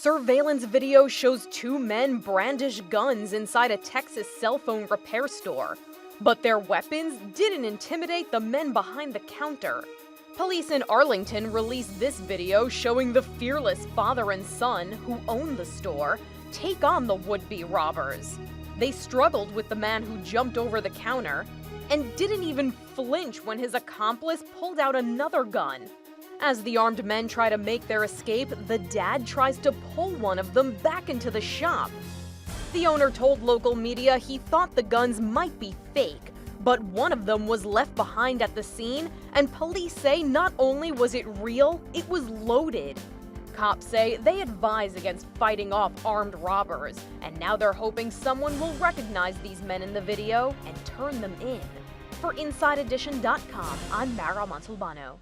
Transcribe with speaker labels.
Speaker 1: Surveillance video shows two men brandish guns inside a Texas cell phone repair store. But their weapons didn't intimidate the men behind the counter. Police in Arlington released this video showing the fearless father and son who own the store take on the would-be robbers. They struggled with the man who jumped over the counter and didn't even flinch when his accomplice pulled out another gun. As the armed men try to make their escape, the dad tries to pull one of them back into the shop. The owner told local media he thought the guns might be fake, but one of them was left behind at the scene, and police say not only was it real, it was loaded. Cops say they advise against fighting off armed robbers, and now they're hoping someone will recognize these men in the video and turn them in. For InsideEdition.com, I'm Mara Montalbano.